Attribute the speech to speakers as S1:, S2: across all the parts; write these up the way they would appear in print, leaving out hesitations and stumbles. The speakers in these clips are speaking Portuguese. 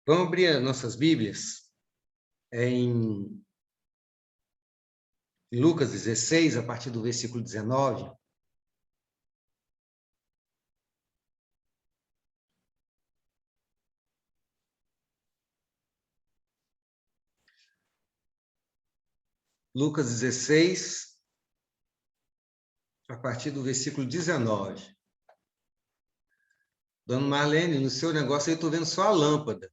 S1: Vamos abrir as nossas Bíblias em Lucas 16, a partir do versículo 19. Lucas 16, a partir do versículo 19. Dona Marlene, no seu negócio eu estou vendo só a lâmpada.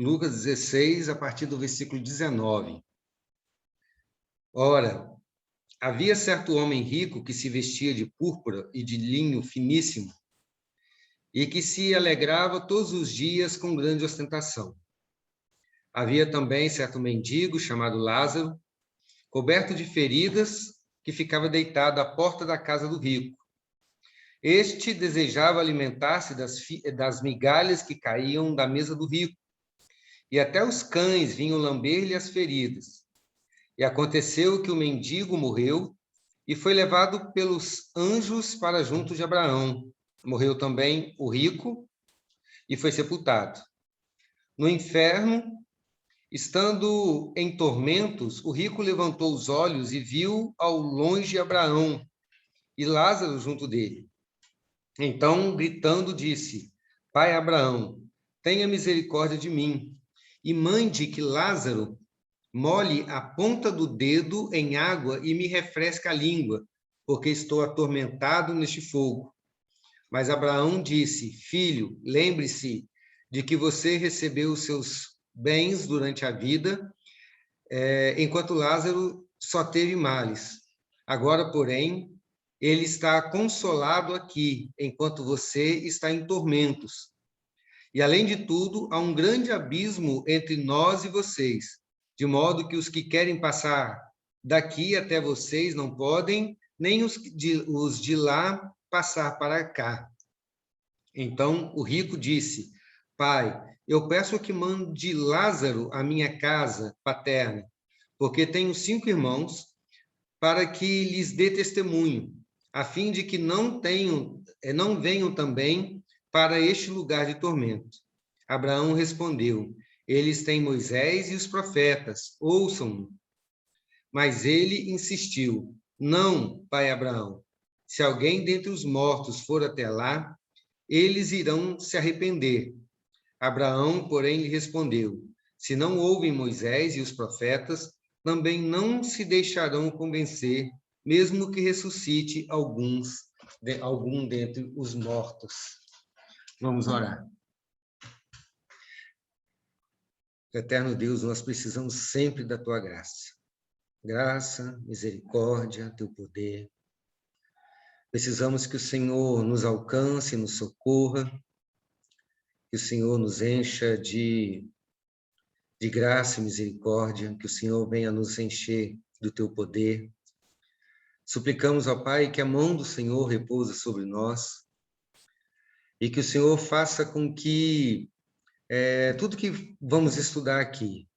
S1: Lucas 16, a partir do versículo 19. Ora, havia certo homem rico que se vestia de púrpura e de linho finíssimo, e que se alegrava todos os dias com grande ostentação. Havia também certo mendigo chamado Lázaro, coberto de feridas, que ficava deitado à porta da casa do rico. Este desejava alimentar-se das migalhas que caíam da mesa do rico, e até os cães vinham lamber-lhe as feridas. E aconteceu que o mendigo morreu e foi levado pelos anjos para junto de Abraão. Morreu também o rico e foi sepultado. No inferno, estando em tormentos, o rico levantou os olhos e viu ao longe Abraão e Lázaro junto dele. Então, gritando, disse: Pai Abraão, tenha misericórdia de mim e mande que Lázaro molhe a ponta do dedo em água e me refresque a língua, porque estou atormentado neste fogo. Mas Abraão disse: Filho, lembre-se de que você recebeu os seus bens durante a vida, enquanto Lázaro só teve males. Agora, porém, ele está consolado aqui, enquanto você está em tormentos. E, além de tudo, há um grande abismo entre nós e vocês, de modo que os que querem passar daqui até vocês não podem, nem os de lá passar para cá. Então o rico disse: Pai, eu peço que mande Lázaro à minha casa paterna, porque tenho 5 irmãos, para que lhes dê testemunho, a fim de que não venham também para este lugar de tormento. Abraão respondeu: Eles têm Moisés e os profetas, ouçam-no. Mas ele insistiu: Não, pai Abraão, se alguém dentre os mortos for até lá, eles irão se arrepender. Abraão, porém, lhe respondeu: Se não ouvem Moisés e os profetas, também não se deixarão convencer, mesmo que ressuscite algum dentre os mortos. Vamos orar. Eterno Deus, nós precisamos sempre da tua graça. Graça, misericórdia, teu poder. Precisamos que o Senhor nos alcance, nos socorra, que o Senhor nos encha de graça e misericórdia, que o Senhor venha nos encher do teu poder. Suplicamos ao Pai que a mão do Senhor repouse sobre nós e que o Senhor faça com que tudo que vamos estudar aqui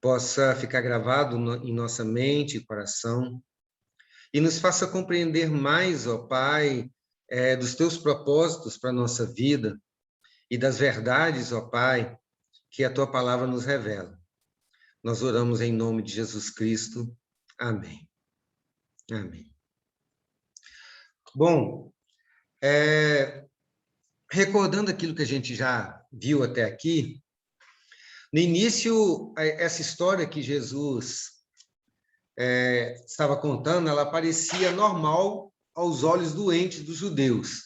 S1: possa ficar gravado em nossa mente e coração e nos faça compreender mais, ó Pai, dos teus propósitos para a nossa vida e das verdades, ó Pai, que a tua palavra nos revela. Nós oramos em nome de Jesus Cristo. Amém. Amém. Bom, recordando aquilo que a gente já viu até aqui, no início, essa história que Jesus estava contando, ela parecia normal aos olhos doentes dos judeus.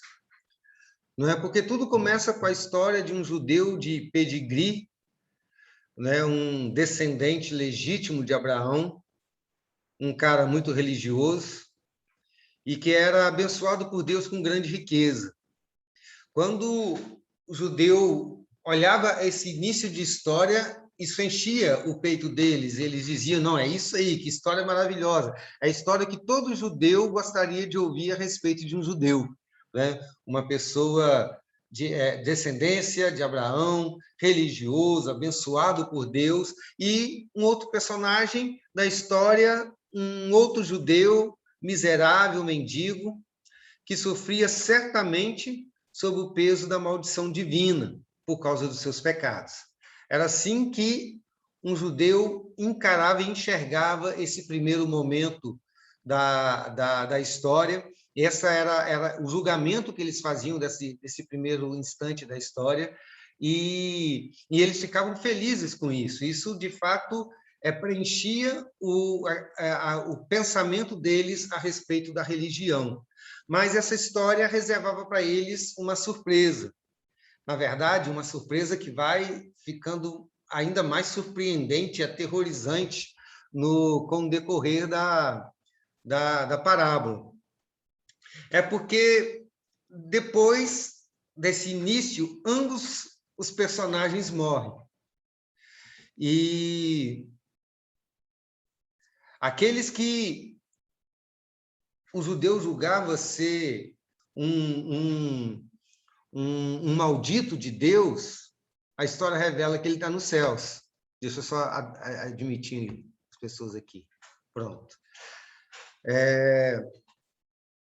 S1: Não é? Porque tudo começa com a história de um judeu de pedigree, né? Um descendente legítimo de Abraão, um cara muito religioso e que era abençoado por Deus com grande riqueza. Quando o judeu olhava esse início de história, isso enchia o peito deles. Eles diziam: não, é isso aí, que história maravilhosa. É a história que todo judeu gostaria de ouvir a respeito de um judeu, né? Uma pessoa de descendência de Abraão, religioso, abençoado por Deus, e um outro personagem da história, um outro judeu miserável mendigo, que sofria certamente sob o peso da maldição divina, por causa dos seus pecados. Era assim que um judeu encarava e enxergava esse primeiro momento da história. Essa era o julgamento que eles faziam desse primeiro instante da história, e eles ficavam felizes com isso. Isso, de fato, preenchia o pensamento deles a respeito da religião. Mas essa história reservava para eles uma surpresa. Na verdade, uma surpresa que vai ficando ainda mais surpreendente e aterrorizante com o decorrer da parábola. É porque, depois desse início, ambos os personagens morrem. E aqueles que o judeu julgava ser um maldito de Deus, a história revela que ele está nos céus. Deixa eu só admitir as pessoas aqui. Pronto.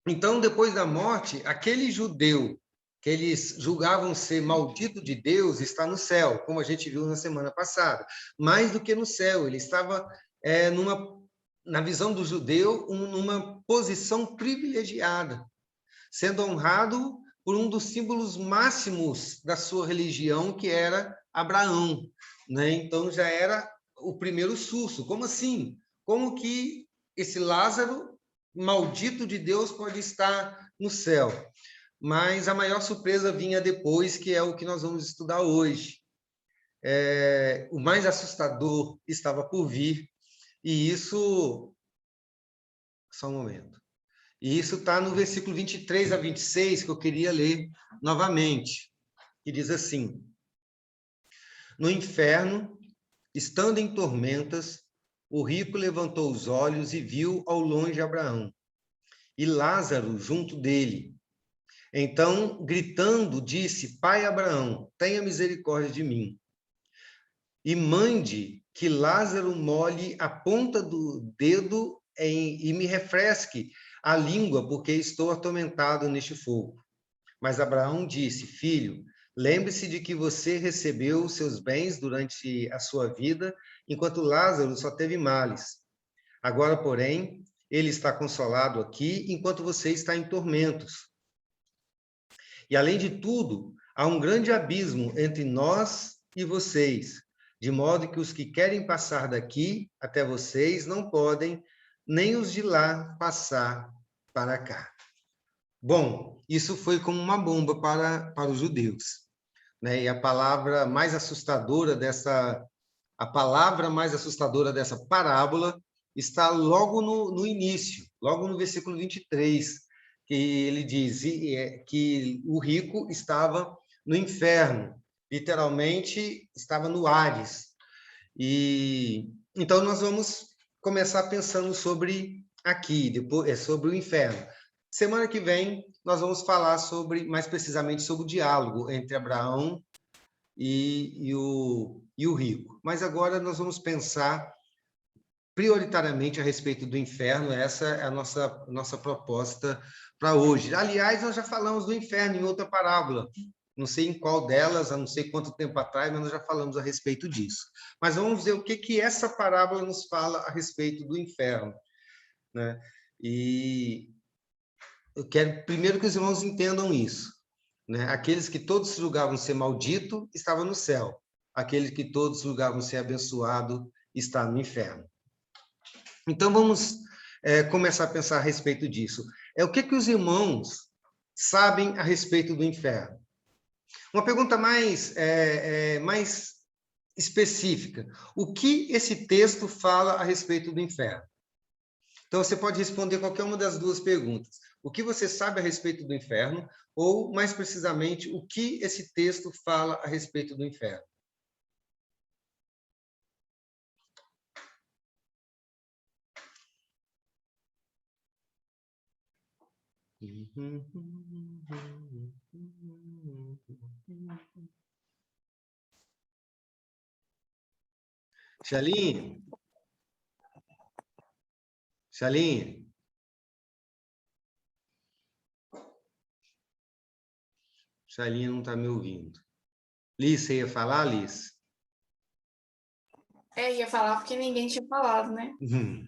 S1: Então, depois da morte, aquele judeu que eles julgavam ser maldito de Deus está no céu, como a gente viu na semana passada. Mais do que no céu, ele estava na visão do judeu, numa posição privilegiada, sendo honrado por um dos símbolos máximos da sua religião, que era Abraão, né? Então, já era o primeiro susto. Como assim? Como que esse Lázaro, maldito de Deus, pode estar no céu? Mas a maior surpresa vinha depois, que é o que nós vamos estudar hoje. O mais assustador estava por vir, e isso... Só um momento. E isso está no versículo 23 a 26, que eu queria ler novamente, que diz assim: No inferno, estando em tormentas, o rico levantou os olhos e viu ao longe Abraão, e Lázaro junto dele. Então, gritando, disse: Pai Abraão, tenha misericórdia de mim, e mande que Lázaro molhe a ponta do dedo e me refresque a língua, porque estou atormentado neste fogo. Mas Abraão disse: Filho, lembre-se de que você recebeu os seus bens durante a sua vida, enquanto Lázaro só teve males. Agora, porém, ele está consolado aqui, enquanto você está em tormentos. E, além de tudo, há um grande abismo entre nós e vocês, de modo que os que querem passar daqui até vocês não podem, nem os de lá passar para cá. Bom, isso foi como uma bomba para os judeus, né? E a palavra mais assustadora dessa parábola está logo no início, logo no versículo 23, que ele diz que o rico estava no inferno, literalmente estava no Hades. E então nós vamos começar pensando sobre sobre o inferno. Semana que vem nós vamos falar mais precisamente sobre o diálogo entre Abraão e o rico. Mas agora nós vamos pensar prioritariamente a respeito do inferno. Essa é a nossa proposta para hoje. Aliás, nós já falamos do inferno em outra parábola. Não sei em qual delas, há não sei quanto tempo atrás, mas nós já falamos a respeito disso. Mas vamos ver o que essa parábola nos fala a respeito do inferno, né? E eu quero primeiro que os irmãos entendam isso, né? Aqueles que todos julgavam ser maldito estavam no céu. Aqueles que todos julgavam ser abençoado está no inferno. Então, vamos começar a pensar a respeito disso. O que os irmãos sabem a respeito do inferno? Uma pergunta mais específica. O que esse texto fala a respeito do inferno? Então, você pode responder qualquer uma das duas perguntas. O que você sabe a respeito do inferno? Ou, mais precisamente, o que esse texto fala a respeito do inferno? Xalinha? Xalinha? Shailinha não está me ouvindo. Liz, você ia falar, Liz?
S2: Ia falar porque ninguém tinha falado, né?
S1: Uhum.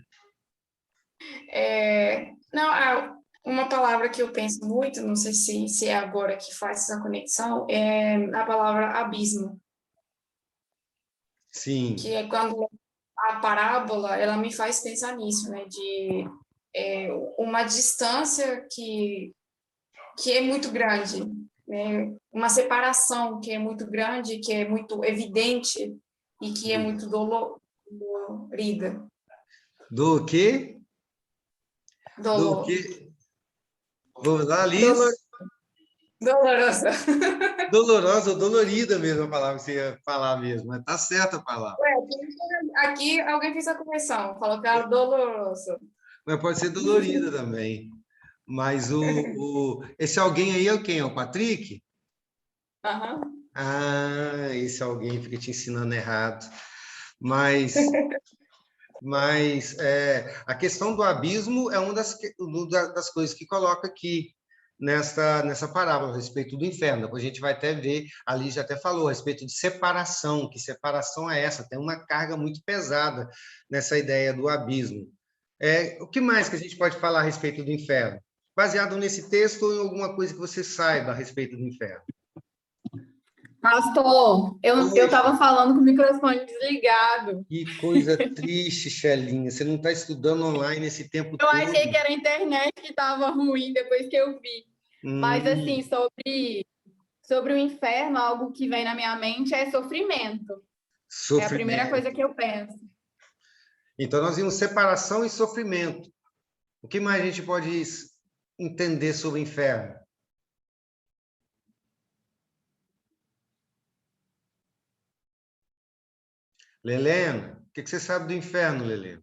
S2: Não, uma palavra que eu penso muito, não sei se é agora que faz essa conexão, é a palavra abismo, que
S1: Sim.
S2: é quando a parábola, ela me faz pensar nisso, né? De uma distância que é muito grande, né? Uma separação que é muito grande, que é muito evidente e que é muito dolorida.
S1: Do quê? Do
S2: Dolor.
S1: quê? Vamos lá,
S2: Dolor,
S1: Liz?
S2: dolorosa.
S1: Dolorosa ou dolorida mesmo a palavra que você ia falar mesmo, mas tá certa a palavra.
S2: Aqui alguém fez a correção, falou que era doloroso.
S1: Mas pode ser dolorida também. Mas esse alguém aí é o quem? É o Patrick?
S2: Aham.
S1: Ah, esse alguém fica te ensinando errado. Mas, a questão do abismo é uma das coisas que coloca aqui nessa parábola a respeito do inferno. Depois a gente vai até ver, a Lígia até falou a respeito de separação, que separação é essa? Tem uma carga muito pesada nessa ideia do abismo. O que mais que a gente pode falar a respeito do inferno? Baseado nesse texto ou em alguma coisa que você saiba a respeito do inferno?
S3: Pastor, eu
S1: Oi,
S3: estava falando com o microfone desligado.
S1: que coisa triste, Shelinha. Você não está estudando online esse tempo
S3: Eu achei
S1: todo.
S3: que era a internet que estava ruim depois que eu vi. Mas, assim,
S1: Hum,
S3: sobre o inferno, algo que vem na minha mente é sofrimento. É a primeira coisa
S1: sofrimento.
S3: que eu penso.
S1: Então, nós vimos separação e sofrimento. O que mais a gente pode entender sobre o inferno? Lelena, o que você sabe do inferno, Lelena?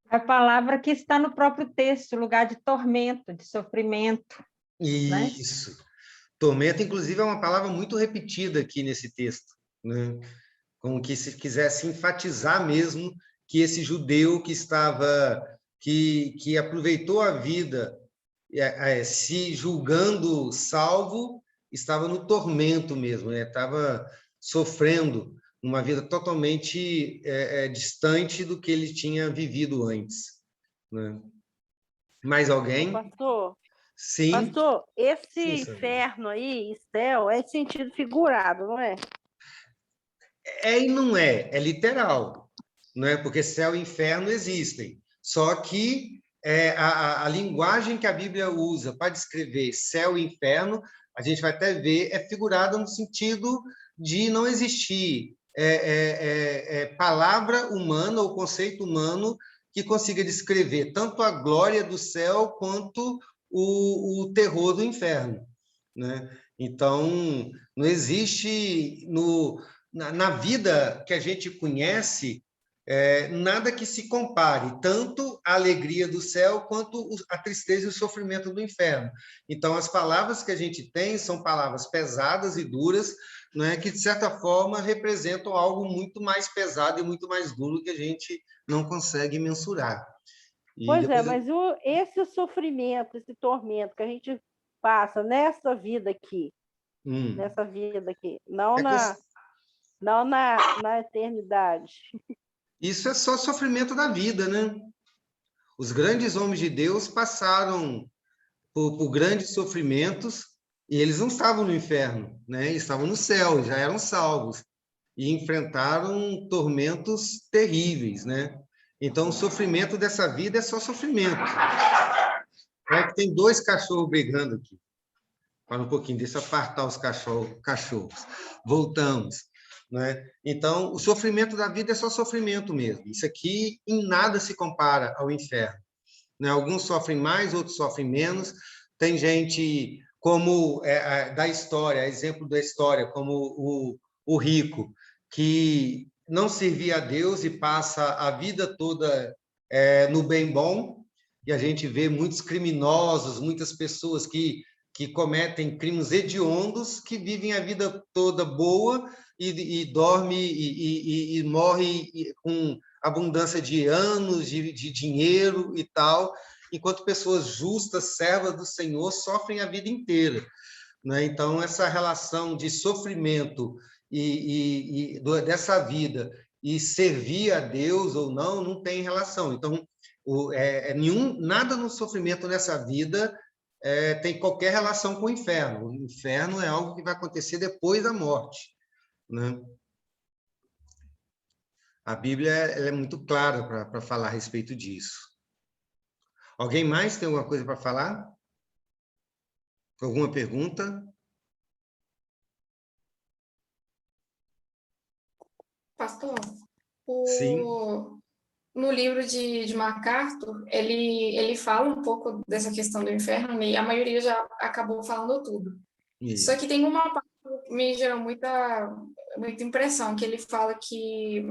S4: A palavra que está no próprio texto, lugar de tormento, de sofrimento, né?
S1: Isso. Tormento, inclusive, é uma palavra muito repetida aqui nesse texto, né? Como que se quisesse enfatizar mesmo que esse judeu que aproveitou a vida se julgando salvo, estava no tormento mesmo, né? Estava sofrendo uma vida totalmente distante do que ele tinha vivido antes, né? Mais alguém?
S5: Pastor,
S1: Sim,
S5: pastor, esse
S1: sim, Sandra.
S5: inferno aí, céu, é sentido figurado, não é?
S1: É e não é literal, não é? Porque céu e inferno existem. Só que a linguagem que a Bíblia usa para descrever céu e inferno, a gente vai até ver, é figurada no sentido de não existir palavra humana ou conceito humano que consiga descrever tanto a glória do céu quanto o terror do inferno, né? Então, não existe na vida que a gente conhece nada que se compare, tanto a alegria do céu quanto a tristeza e o sofrimento do inferno. Então, as palavras que a gente tem são palavras pesadas e duras, né, que, de certa forma, representam algo muito mais pesado e muito mais duro que a gente não consegue mensurar. E
S5: Pois é,
S1: depois...
S5: mas esse sofrimento, esse tormento que a gente passa nessa vida aqui, não
S1: é
S5: na, não na eternidade.
S1: Isso é só sofrimento da vida, né? Os grandes homens de Deus passaram por grandes sofrimentos e eles não estavam no inferno, né? Eles estavam no céu, já eram salvos e enfrentaram tormentos terríveis, né? Então, o sofrimento dessa vida é só sofrimento. É que tem dois cachorros brigando aqui. Para um pouquinho, deixa eu apartar os cachorros. Voltamos. Né? Então, o sofrimento da vida é só sofrimento mesmo. Isso aqui em nada se compara ao inferno. Né? Alguns sofrem mais, outros sofrem menos. Tem gente como da história, exemplo da história, como o rico, que não servia a Deus e passa a vida toda no bem bom, e a gente vê muitos criminosos, muitas pessoas que cometem crimes hediondos, que vivem a vida toda boa e dorme e morre com abundância de anos, de dinheiro e tal, enquanto pessoas justas, servas do Senhor, sofrem a vida inteira, né? Então, essa relação de sofrimento dessa vida e servir a Deus ou não, não tem relação. Então, nada no sofrimento nessa vida tem qualquer relação com o inferno. O inferno é algo que vai acontecer depois da morte, né? A Bíblia ela é muito clara para falar a respeito disso. Alguém mais tem alguma coisa para falar? Alguma pergunta?
S2: Pastor,
S1: Sim.
S2: no livro de MacArthur, ele fala um pouco dessa questão do inferno, né? E a maioria já acabou falando tudo.
S1: Isso.
S2: Só que tem uma parte que me gerou muita impressão, que ele fala que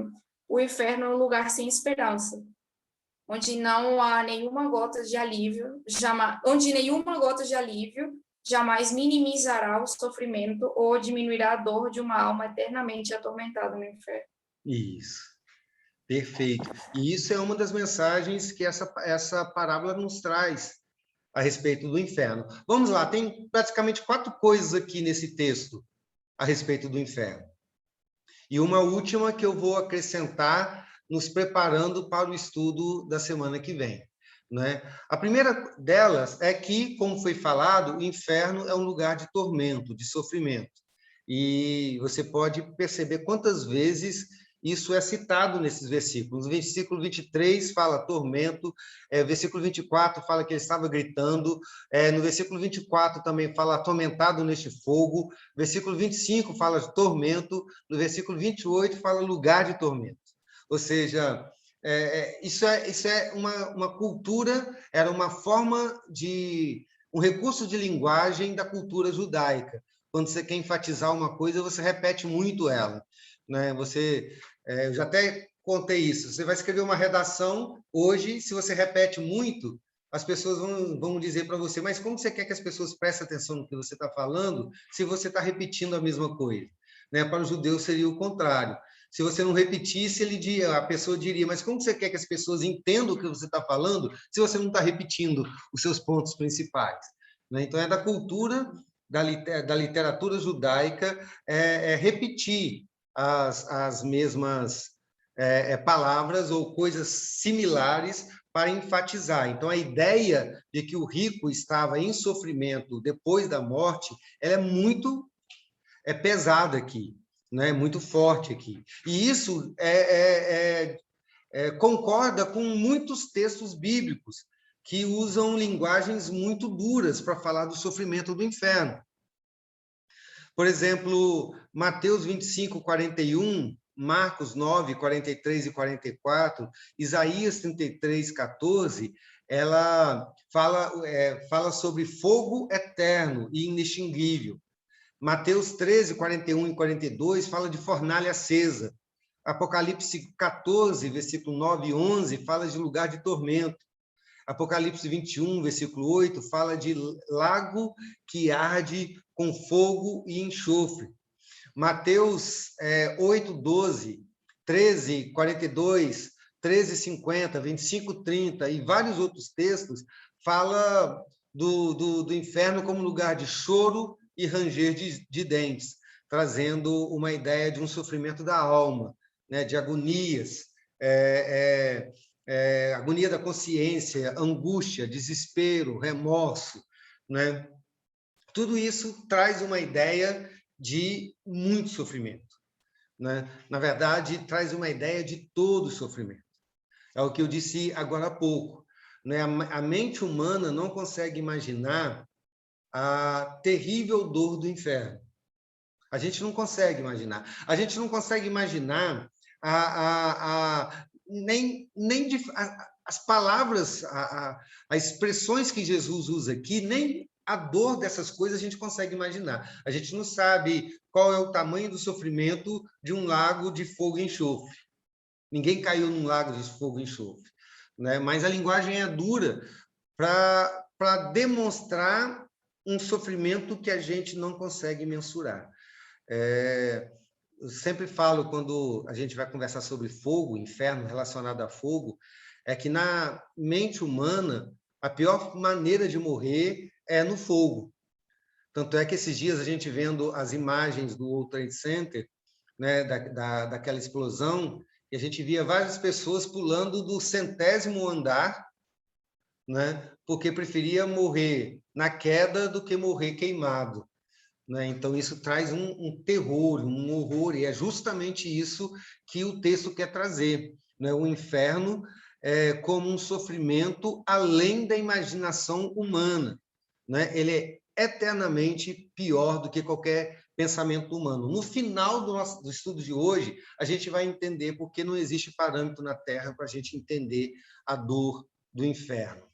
S2: o inferno é um lugar sem esperança, onde não há nenhuma gota de alívio, jamais minimizará o sofrimento ou diminuirá a dor de uma alma eternamente atormentada no inferno.
S1: Isso. Perfeito. E isso é uma das mensagens que essa parábola nos traz a respeito do inferno. Vamos lá, tem praticamente 4 coisas aqui nesse texto a respeito do inferno. E uma última que eu vou acrescentar, nos preparando para o estudo da semana que vem, né? A primeira delas é que, como foi falado, o inferno é um lugar de tormento, de sofrimento. E você pode perceber quantas vezes isso é citado nesses versículos. No versículo 23 fala tormento, versículo 24 fala que ele estava gritando, no versículo 24 também fala atormentado neste fogo, versículo 25 fala de tormento, no versículo 28 fala lugar de tormento. Ou seja, isso é uma cultura, era uma forma de... um recurso de linguagem da cultura judaica. Quando você quer enfatizar uma coisa, você repete muito ela, né? Eu já até contei isso. Você vai escrever uma redação hoje, se você repete muito, as pessoas vão dizer para você, mas como você quer que as pessoas prestem atenção no que você está falando, se você está repetindo a mesma coisa? Né? Para o judeu seria o contrário. Se você não repetisse, a pessoa diria, mas como você quer que as pessoas entendam o que você está falando, se você não está repetindo os seus pontos principais? Né? Então, é da cultura da literatura judaica repetir as mesmas palavras ou coisas similares para enfatizar. Então, a ideia de que o rico estava em sofrimento depois da morte, ela é muito pesada aqui, né? Muito forte aqui. E isso concorda com muitos textos bíblicos que usam linguagens muito duras para falar do sofrimento do inferno. Por exemplo, Mateus 25, 41, Marcos 9, 43 e 44, Isaías 33, 14, ela fala sobre fogo eterno e inextinguível. Mateus 13, 41 e 42 fala de fornalha acesa. Apocalipse 14, versículo 9 e 11, fala de lugar de tormento. Apocalipse 21, versículo 8, fala de lago que arde com fogo e enxofre. Mateus 8, 12, 13, 42, 13, 50, 25, 30 e vários outros textos fala do inferno como lugar de choro e ranger de dentes, trazendo uma ideia de um sofrimento da alma, né, de agonias, agonia da consciência, angústia, desespero, remorso, né? Tudo isso traz uma ideia de muito sofrimento, né? Na verdade, traz uma ideia de todo sofrimento. É o que eu disse agora há pouco, né? A mente humana não consegue imaginar a terrível dor do inferno. A gente não consegue imaginar. A gente não consegue imaginar as palavras, as expressões que Jesus usa aqui, nem a dor dessas coisas a gente consegue imaginar. A gente não sabe qual é o tamanho do sofrimento de um lago de fogo e enxofre. Ninguém caiu num lago de fogo e enxofre, né? Mas a linguagem é dura para demonstrar um sofrimento que a gente não consegue mensurar. Eu sempre falo, quando a gente vai conversar sobre fogo, inferno relacionado a fogo, é que na mente humana, A pior maneira de morrer é no fogo. Tanto é que esses dias a gente vendo as imagens do World Trade Center, né, daquela explosão, e a gente via várias pessoas pulando do 100º andar, né, porque preferia morrer na queda do que morrer queimado. Né? Então, isso traz um terror, um horror, e é justamente isso que o texto quer trazer. Né? O inferno como um sofrimento além da imaginação humana. Né? Ele é eternamente pior do que qualquer pensamento humano. No final do estudo de hoje, a gente vai entender por que não existe parâmetro na Terra para a gente entender a dor do inferno.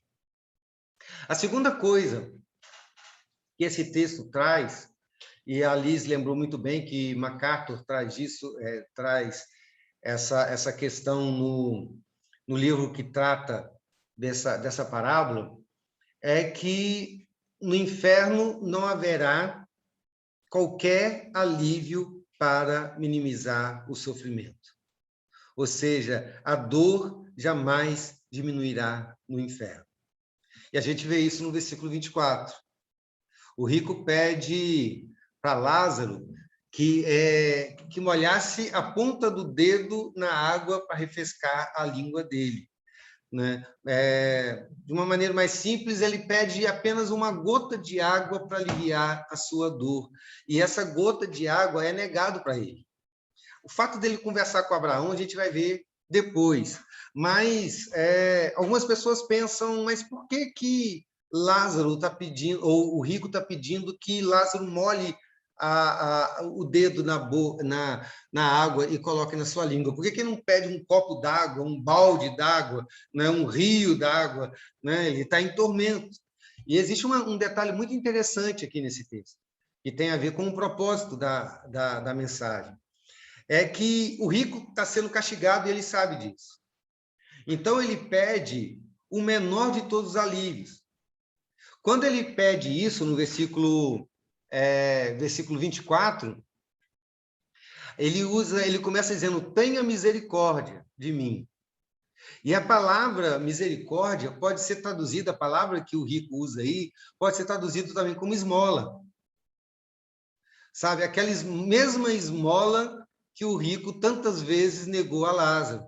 S1: A segunda coisa que esse texto traz, e a Liz lembrou muito bem que MacArthur traz isso, traz essa questão no livro que trata dessa parábola, é que no inferno não haverá qualquer alívio para minimizar o sofrimento. Ou seja, a dor jamais diminuirá no inferno. E a gente vê isso no versículo 24. O rico pede para Lázaro que molhasse a ponta do dedo na água para refrescar a língua dele. Né? De uma maneira mais simples, ele pede apenas uma gota de água para aliviar a sua dor. E essa gota de água é negado para ele. O fato dele conversar com Abraão, a gente vai ver depois. Mas algumas pessoas pensam, mas por que Lázaro está pedindo, ou o rico está pedindo que Lázaro molhe o dedo na água e coloque na sua língua? Por que não pede um copo d'água, um balde d'água, né, um rio d'água? Né? Ele está em tormento. E existe um detalhe muito interessante aqui nesse texto, que tem a ver com o propósito da mensagem. É que o rico está sendo castigado e ele sabe disso. Então, ele pede o menor de todos os alívios. Quando ele pede isso, no versículo 24, ele começa dizendo, tenha misericórdia de mim. E a palavra misericórdia pode ser traduzida, a palavra que o rico usa aí, pode ser traduzida também como esmola. Sabe, aquela mesma esmola que o rico tantas vezes negou a Lázaro.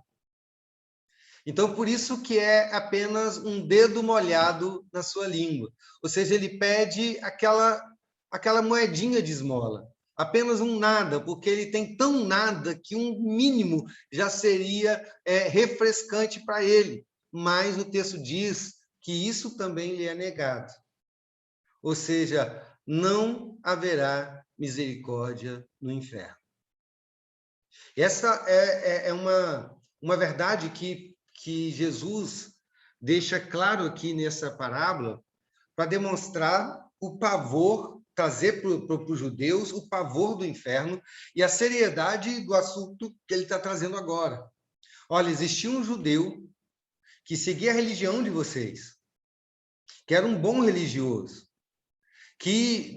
S1: Então, por isso que é apenas um dedo molhado na sua língua. Ou seja, ele pede aquela moedinha de esmola, apenas um nada, porque ele tem tão nada que um mínimo já seria refrescante para ele. Mas o texto diz que isso também lhe é negado. Ou seja, não haverá misericórdia no inferno. Essa é uma verdade que Jesus deixa claro aqui nessa parábola para demonstrar o pavor, trazer para os judeus o pavor do inferno e a seriedade do assunto que ele está trazendo agora. Olha, existia um judeu que seguia a religião de vocês, que era um bom religioso, que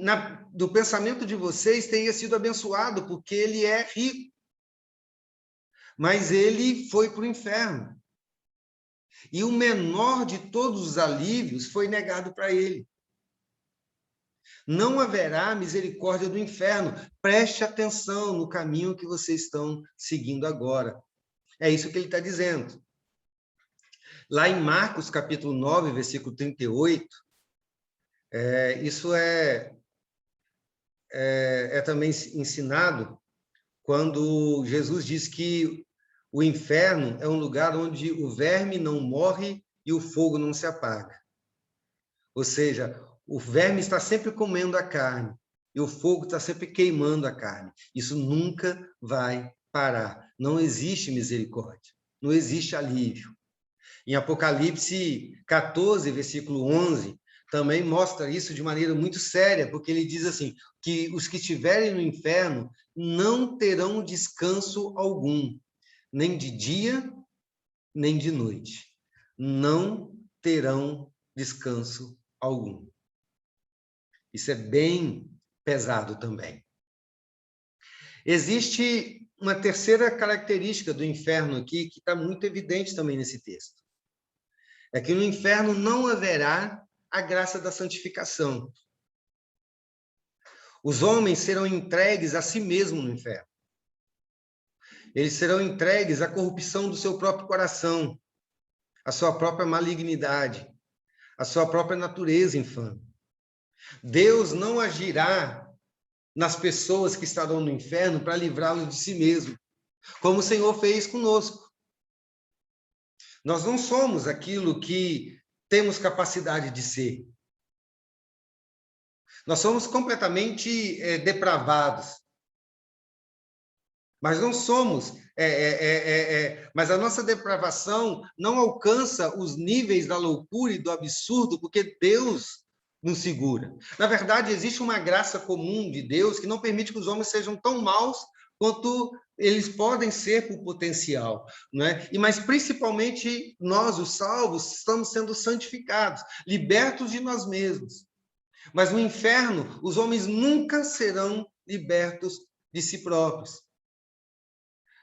S1: do pensamento de vocês teria sido abençoado, porque ele é rico. Mas ele foi para o inferno. E o menor de todos os alívios foi negado para ele. Não haverá misericórdia do inferno. Preste atenção no caminho que vocês estão seguindo agora. É isso que ele está dizendo. Lá em Marcos, capítulo 9, versículo 38, isso é também ensinado quando Jesus diz que o inferno é um lugar onde o verme não morre e o fogo não se apaga. Ou seja, o verme está sempre comendo a carne e o fogo está sempre queimando a carne. Isso nunca vai parar. Não existe misericórdia, não existe alívio. Em Apocalipse 14, versículo 11, também mostra isso de maneira muito séria, porque ele diz assim, que os que estiverem no inferno não terão descanso algum, nem de dia, nem de noite. Não terão descanso algum. Isso é bem pesado também. Existe uma terceira característica do inferno aqui, que está muito evidente também nesse texto. é que no inferno não haverá a graça da santificação. Os homens serão entregues a si mesmos no inferno. Eles serão entregues à corrupção do seu próprio coração, à sua própria malignidade, à sua própria natureza infame. Deus não agirá nas pessoas que estarão no inferno para livrá-los de si mesmo, como o Senhor fez conosco. Nós não somos aquilo que temos capacidade de ser. Nós somos completamente depravados. Mas não somos, mas a nossa depravação não alcança os níveis da loucura e do absurdo, porque Deus nos segura. Na verdade, existe uma graça comum de Deus que não permite que os homens sejam tão maus quanto eles podem ser por potencial, né? Mas principalmente nós, os salvos, estamos sendo santificados, libertos de nós mesmos. Mas no inferno, os homens nunca serão libertos de si próprios.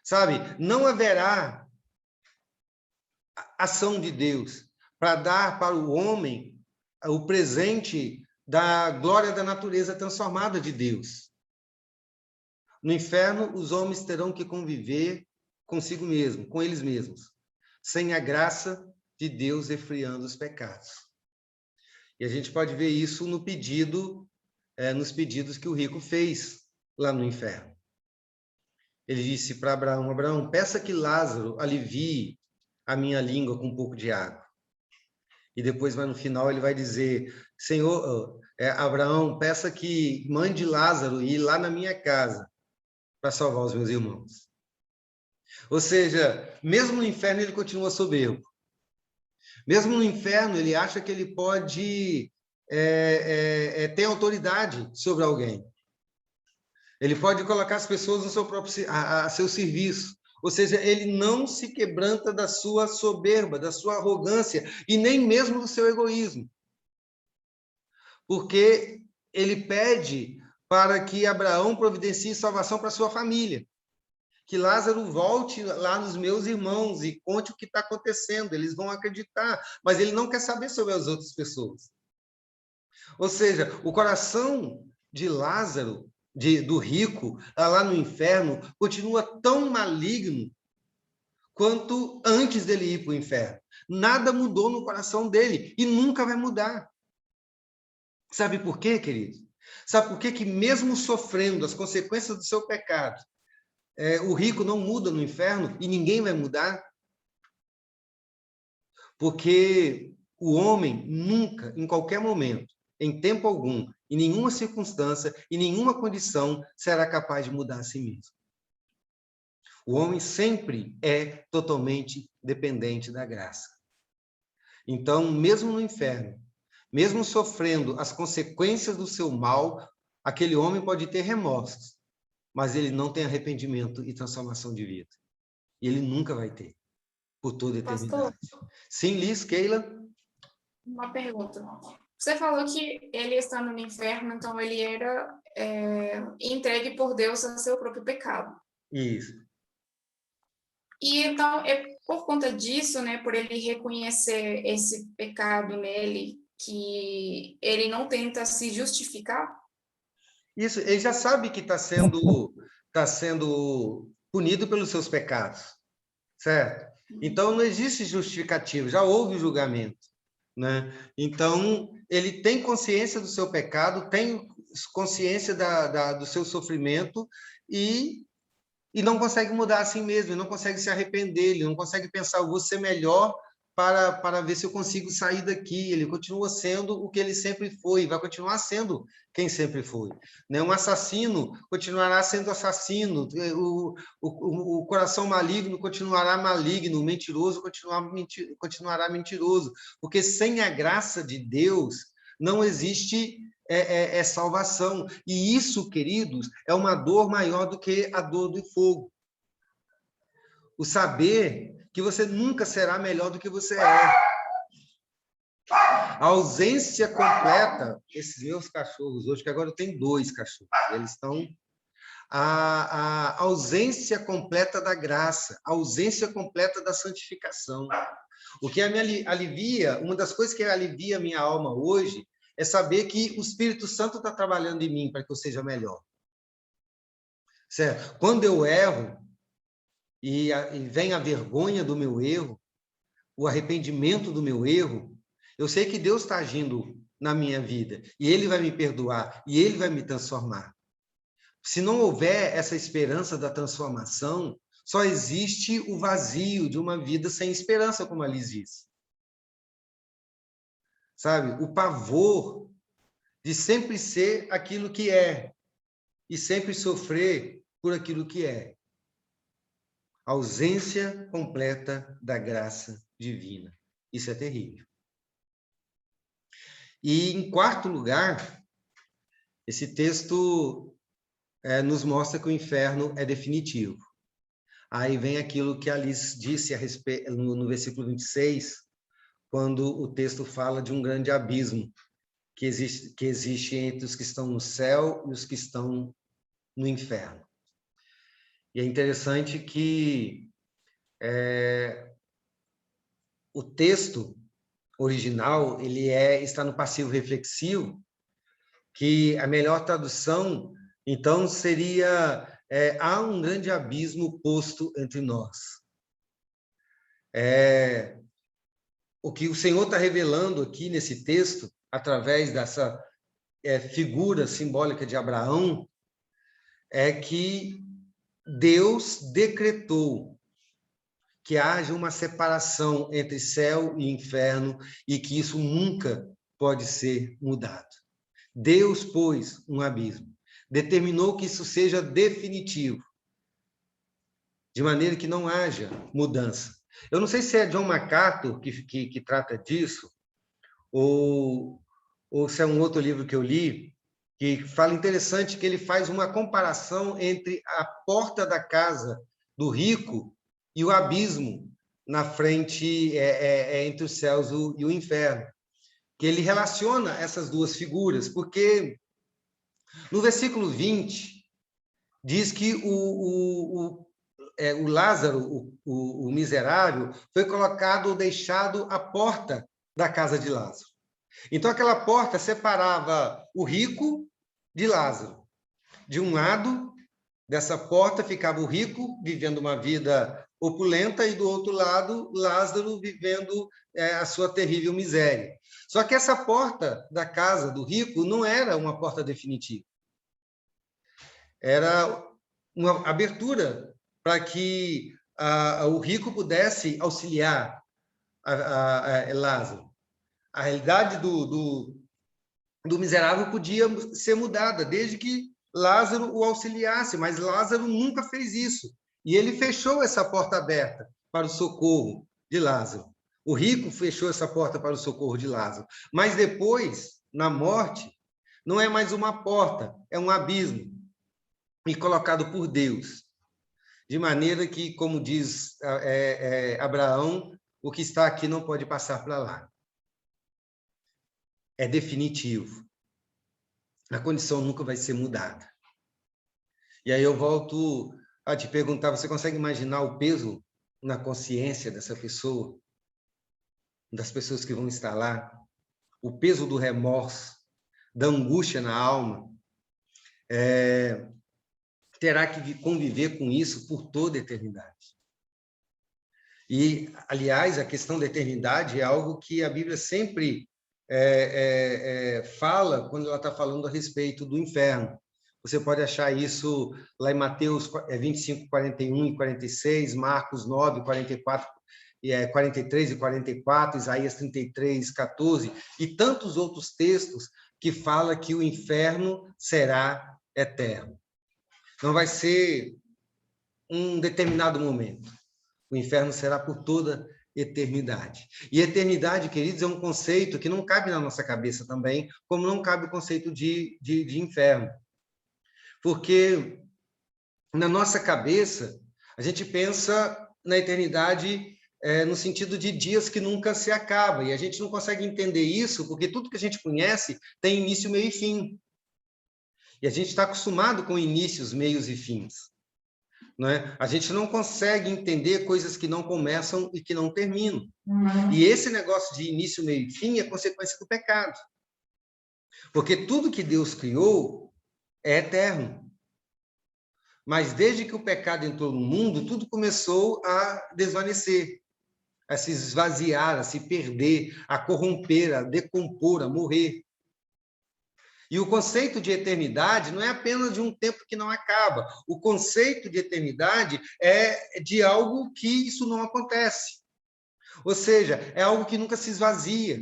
S1: Sabe, não haverá ação de Deus para dar para o homem o presente da glória da natureza transformada de Deus. No inferno, os homens terão que conviver consigo mesmo, com eles mesmos, sem a graça de Deus refreando os pecados. E a gente pode ver isso no nos pedidos que o rico fez lá no inferno. Ele disse para Abraão: Abraão, peça que Lázaro alivie a minha língua com um pouco de água. E depois, no final, ele vai dizer: Senhor, Abraão, peça que mande Lázaro ir lá na minha casa para salvar os meus irmãos. Ou seja, mesmo no inferno, ele continua soberbo. Mesmo no inferno, ele acha que ele pode ter autoridade sobre alguém. Ele pode colocar as pessoas no seu próprio, a seu serviço. Ou seja, ele não se quebranta da sua soberba, da sua arrogância, e nem mesmo do seu egoísmo. Porque ele pede para que Abraão providencie salvação para sua família. Que Lázaro volte lá nos meus irmãos e conte o que está acontecendo. Eles vão acreditar, mas ele não quer saber sobre as outras pessoas. Ou seja, o coração de Lázaro, do rico, lá no inferno, continua tão maligno quanto antes dele ir para o inferno. Nada mudou no coração dele e nunca vai mudar. Sabe por quê, querido? Sabe por quê que mesmo sofrendo as consequências do seu pecado, o rico não muda no inferno e ninguém vai mudar? Porque o homem nunca, em qualquer momento, em tempo algum, em nenhuma circunstância, em nenhuma condição, será capaz de mudar a si mesmo. O homem sempre é totalmente dependente da graça. Então, mesmo no inferno, mesmo sofrendo as consequências do seu mal, aquele homem pode ter remorsos, mas ele não tem arrependimento e transformação de vida. E ele nunca vai ter, por toda a eternidade.
S2: Pastor,
S1: sim, Liz, Keila?
S2: uma pergunta. Você falou que ele estando no inferno, então ele era entregue por Deus a seu próprio pecado.
S1: Isso.
S2: E então, por conta disso, né, por ele reconhecer esse pecado nele, que ele não tenta se justificar?
S1: Isso, ele já sabe que está sendo punido pelos seus pecados, certo? Então, não existe justificativo, já houve julgamento, né? Então, ele tem consciência do seu pecado, tem consciência do seu sofrimento e não consegue mudar a si mesmo, ele não consegue se arrepender, ele não consegue pensar: eu vou ser melhor para ver se eu consigo sair daqui. Ele continua sendo o que ele sempre foi, vai continuar sendo quem sempre foi. Né? Um assassino continuará sendo assassino, o coração maligno continuará maligno, o mentiroso continuará mentiroso, porque sem a graça de Deus não existe salvação. E isso, queridos, é uma dor maior do que a dor do fogo. O saber que você nunca será melhor do que você é. A ausência completa, esses meus cachorros hoje, que agora eu tenho 2 cachorros, eles estão... A ausência completa da graça, a ausência completa da santificação. O que me alivia, uma das coisas que alivia a minha alma hoje, é saber que o Espírito Santo está trabalhando em mim para que eu seja melhor. Certo? Quando eu erro, e vem a vergonha do meu erro, o arrependimento do meu erro, eu sei que Deus está agindo na minha vida, e Ele vai me perdoar, e Ele vai me transformar. Se não houver essa esperança da transformação, só existe o vazio de uma vida sem esperança, como a Liz disse. Sabe? O pavor de sempre ser aquilo que é, e sempre sofrer por aquilo que é. A ausência completa da graça divina. Isso é terrível. E, em quarto lugar, esse texto nos mostra que o inferno é definitivo. Aí vem aquilo que a Alice disse a respeito, no versículo 26, quando o texto fala de um grande abismo que existe entre os que estão no céu e os que estão no inferno. E é interessante que o texto original ele está no passivo reflexivo, que a melhor tradução, então, seria há um grande abismo posto entre nós. O que o Senhor está revelando aqui nesse texto, através dessa figura simbólica de Abraão, é que Deus decretou que haja uma separação entre céu e inferno e que isso nunca pode ser mudado. Deus pôs um abismo, determinou que isso seja definitivo, de maneira que não haja mudança. Eu não sei se é John MacArthur que trata disso, ou se é um outro livro que eu li, que fala interessante que ele faz uma comparação entre a porta da casa do rico e o abismo na frente entre os céus e o inferno. Que ele relaciona essas duas figuras, porque no versículo 20 diz que o Lázaro, o miserável, foi colocado ou deixado à porta da casa de Lázaro. Então, aquela porta separava o rico de Lázaro. De um lado dessa porta ficava o rico, vivendo uma vida opulenta, e do outro lado, Lázaro vivendo a sua terrível miséria. Só que essa porta da casa do rico não era uma porta definitiva. Era uma abertura para que o rico pudesse auxiliar a Lázaro. A realidade do miserável podia ser mudada, desde que Lázaro o auxiliasse, mas Lázaro nunca fez isso. E ele fechou essa porta aberta para o socorro de Lázaro. O rico fechou essa porta para o socorro de Lázaro. Mas depois, na morte, não é mais uma porta, é um abismo, e colocado por Deus. De maneira que, como diz Abraão, o que está aqui não pode passar para lá. É definitivo. A condição nunca vai ser mudada. E aí eu volto a te perguntar, você consegue imaginar o peso na consciência dessa pessoa, das pessoas que vão estar lá? O peso do remorso, da angústia na alma, terá que conviver com isso por toda a eternidade. E, aliás, a questão da eternidade é algo que a Bíblia sempre fala quando ela está falando a respeito do inferno. Você pode achar isso lá em Mateus 25, 41 e 46, Marcos 9, 44, 43 e 44, Isaías 33, 14, e tantos outros textos que falam que o inferno será eterno. Não vai ser um determinado momento. O inferno será por toda eternidade. E eternidade, queridos, é um conceito que não cabe na nossa cabeça também, como não cabe o conceito de inferno. Porque na nossa cabeça, a gente pensa na eternidade no sentido de dias que nunca se acabam, e a gente não consegue entender isso, porque tudo que a gente conhece tem início, meio e fim. E a gente está acostumado com inícios, meios e fins. não é? A gente não consegue entender coisas que não começam e que não terminam. E esse negócio de início, meio e fim é consequência do pecado. Porque tudo que Deus criou é eterno. Mas desde que o pecado entrou no mundo, tudo começou a desvanecer, a se esvaziar, a se perder, a corromper, a decompor, a morrer. E o conceito de eternidade não é apenas de um tempo que não acaba. O conceito de eternidade é de algo que isso não acontece. Ou seja, é algo que nunca se esvazia,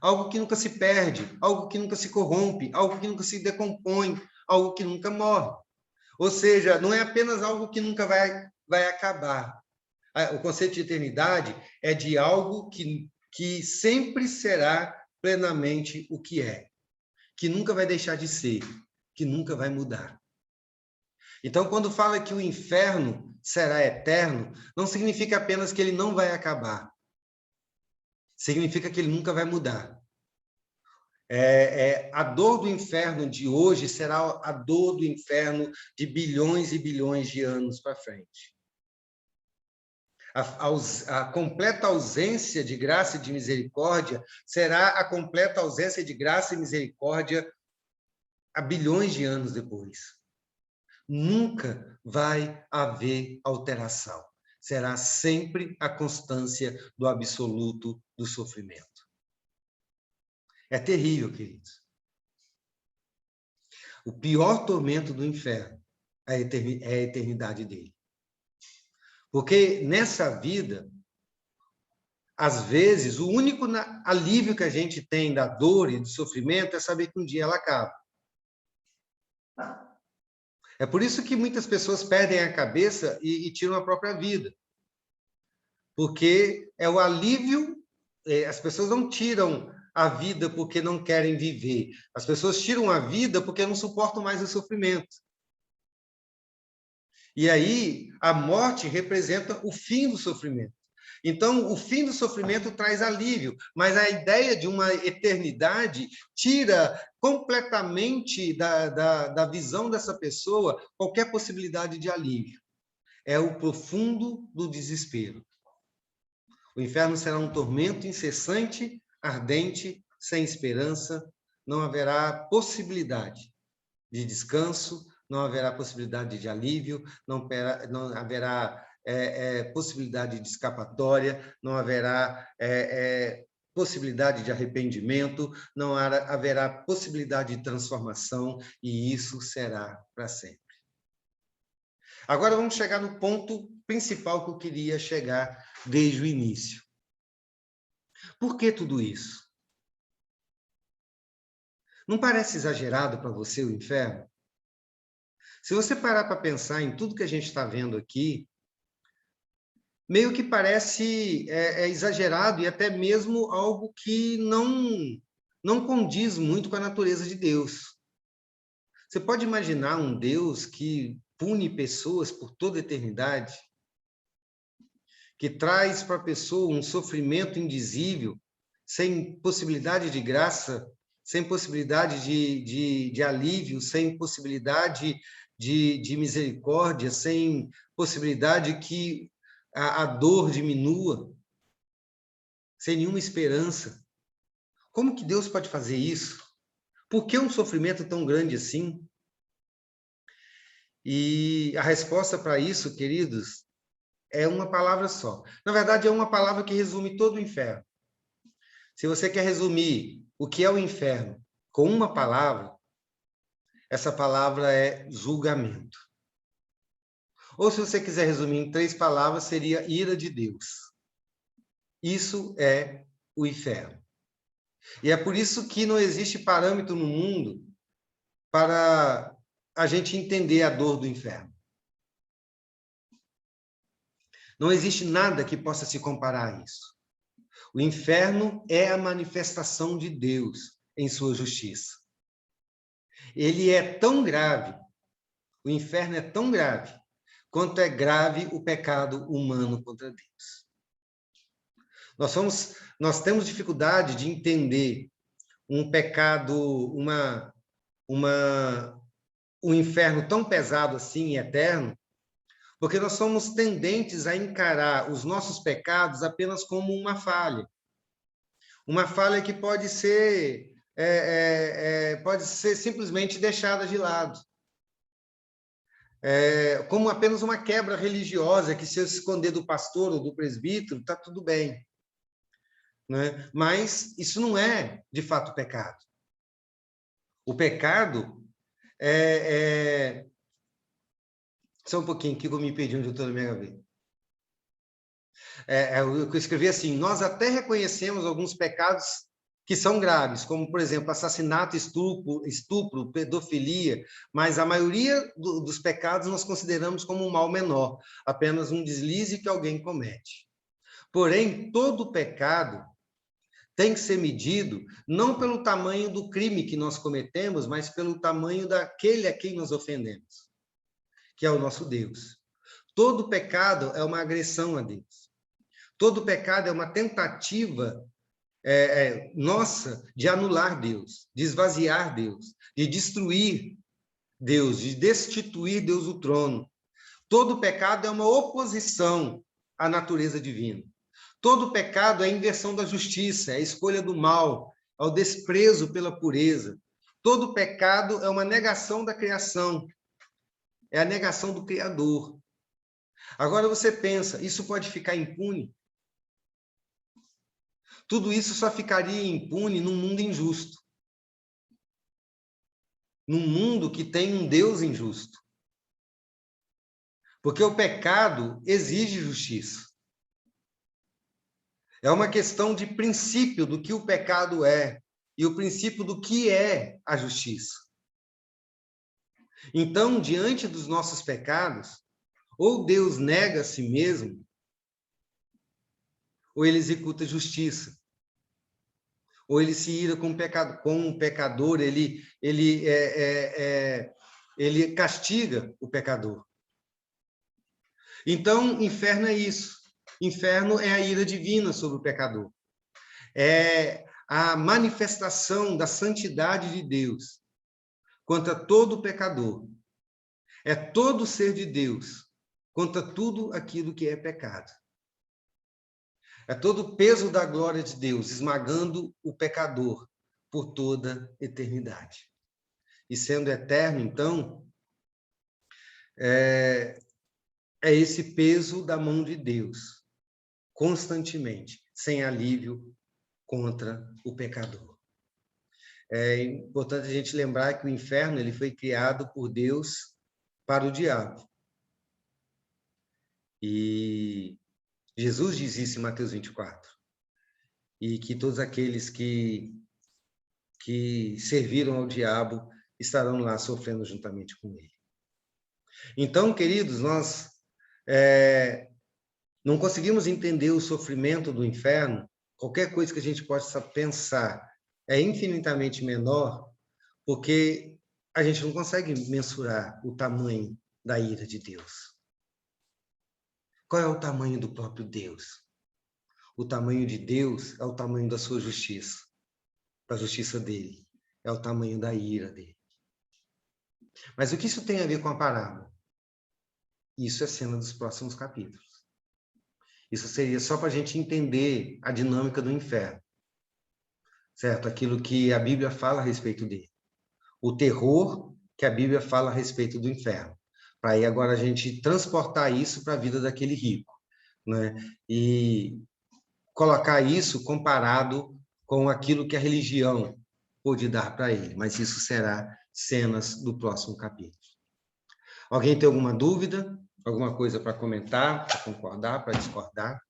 S1: algo que nunca se perde, algo que nunca se corrompe, algo que nunca se decompõe, algo que nunca morre. Ou seja, não é apenas algo que nunca vai acabar. O conceito de eternidade é de algo que sempre será plenamente o que é, que nunca vai deixar de ser, que nunca vai mudar. Então, quando fala que o inferno será eterno, não significa apenas que ele não vai acabar. Significa que ele nunca vai mudar. A dor do inferno de hoje será a dor do inferno de bilhões e bilhões de anos para frente. A completa ausência de graça e de misericórdia será a completa ausência de graça e misericórdia há bilhões de anos depois. Nunca vai haver alteração. Será sempre a constância do absoluto do sofrimento. É terrível, queridos. O pior tormento do inferno é a eternidade dele. Porque nessa vida, às vezes, o único alívio que a gente tem da dor e do sofrimento é saber que um dia ela acaba. É por isso que muitas pessoas perdem a cabeça e tiram a própria vida. Porque é o alívio, as pessoas não tiram a vida porque não querem viver. As pessoas tiram a vida porque não suportam mais o sofrimento. E aí, a morte representa o fim do sofrimento. Então, o fim do sofrimento traz alívio, mas a ideia de uma eternidade tira completamente da visão dessa pessoa qualquer possibilidade de alívio. É o profundo do desespero. O inferno será um tormento incessante, ardente, sem esperança, não haverá possibilidade de descanso, não haverá possibilidade de alívio, não haverá possibilidade de escapatória, não haverá possibilidade de arrependimento, não haverá possibilidade de transformação, e isso será para sempre. Agora vamos chegar no ponto principal que eu queria chegar desde o início. Por que tudo isso? Não parece exagerado para você o inferno? Se você parar para pensar em tudo que a gente está vendo aqui, meio que parece exagerado e até mesmo algo que não condiz muito com a natureza de Deus. Você pode imaginar um Deus que pune pessoas por toda a eternidade, que traz para a pessoa um sofrimento indizível, sem possibilidade de graça, sem possibilidade de alívio, sem possibilidade de misericórdia, sem possibilidade que a dor diminua, sem nenhuma esperança. Como que Deus pode fazer isso? Por que um sofrimento tão grande assim? E a resposta para isso, queridos, é uma palavra só. Na verdade, é uma palavra que resume todo o inferno. Se você quer resumir o que é o inferno com uma palavra, essa palavra é julgamento. Ou se você quiser resumir em 3 palavras, seria ira de Deus. Isso é o inferno. E é por isso que não existe parâmetro no mundo para a gente entender a dor do inferno. Não existe nada que possa se comparar a isso. O inferno é a manifestação de Deus em sua justiça. Ele é tão grave, o inferno é tão grave, quanto é grave o pecado humano contra Deus. Nós temos dificuldade de entender um pecado, um inferno tão pesado assim e eterno, Porque nós somos tendentes a encarar os nossos pecados apenas como uma falha. Uma falha que pode ser simplesmente deixada de lado. Como apenas uma quebra religiosa, que se eu esconder do pastor ou do presbítero, está tudo bem. Né? Mas isso não é, de fato, pecado. O pecado Só um pouquinho, que eu me perdi onde eu estou na minha gaveta. Eu escrevi assim: nós até reconhecemos alguns pecados que são graves, como, por exemplo, assassinato, estupro, pedofilia, mas a maioria dos pecados nós consideramos como um mal menor, apenas um deslize que alguém comete. Porém, todo pecado tem que ser medido não pelo tamanho do crime que nós cometemos, mas pelo tamanho daquele a quem nós ofendemos, que é o nosso Deus. Todo pecado é uma agressão a Deus. Todo pecado é uma tentativa nossa de anular Deus, de esvaziar Deus, de destruir Deus, de destituir Deus do trono. Todo pecado é uma oposição à natureza divina. Todo pecado é a inversão da justiça, é a escolha do mal, é o desprezo pela pureza. Todo pecado é uma negação da criação, é a negação do Criador. Agora você pensa, isso pode ficar impune? Tudo isso só ficaria impune num mundo injusto. Num mundo que tem um Deus injusto. Porque o pecado exige justiça. É uma questão de princípio do que o pecado é e o princípio do que é a justiça. Então, diante dos nossos pecados, ou Deus nega a si mesmo, ou ele executa justiça. Ou ele se ira com o pecador, ele castiga o pecador. Então, inferno é isso. Inferno é a ira divina sobre o pecador. É a manifestação da santidade de Deus contra todo pecador. É todo ser de Deus contra tudo aquilo que é pecado. É todo o peso da glória de Deus esmagando o pecador por toda eternidade. E sendo eterno, então, é esse peso da mão de Deus, constantemente, sem alívio contra o pecador. É importante a gente lembrar que o inferno ele foi criado por Deus para o diabo. E Jesus diz isso em Mateus 24. E que todos aqueles que serviram ao diabo estarão lá sofrendo juntamente com ele. Então, queridos, nós não conseguimos entender o sofrimento do inferno. Qualquer coisa que a gente possa pensar é infinitamente menor, porque a gente não consegue mensurar o tamanho da ira de Deus. Qual é o tamanho do próprio Deus? O tamanho de Deus é o tamanho da sua justiça, da justiça dele. É o tamanho da ira dele. Mas o que isso tem a ver com a parábola? Isso é cena dos próximos capítulos. Isso seria só para a gente entender a dinâmica do inferno. Certo? Aquilo que a Bíblia fala a respeito dele. O terror que a Bíblia fala a respeito do inferno. Para aí agora a gente transportar isso para a vida daquele rico. Né? E colocar isso comparado com aquilo que a religião pôde dar para ele. Mas isso será cenas do próximo capítulo. Alguém tem alguma dúvida? Alguma coisa para comentar, para concordar, para discordar?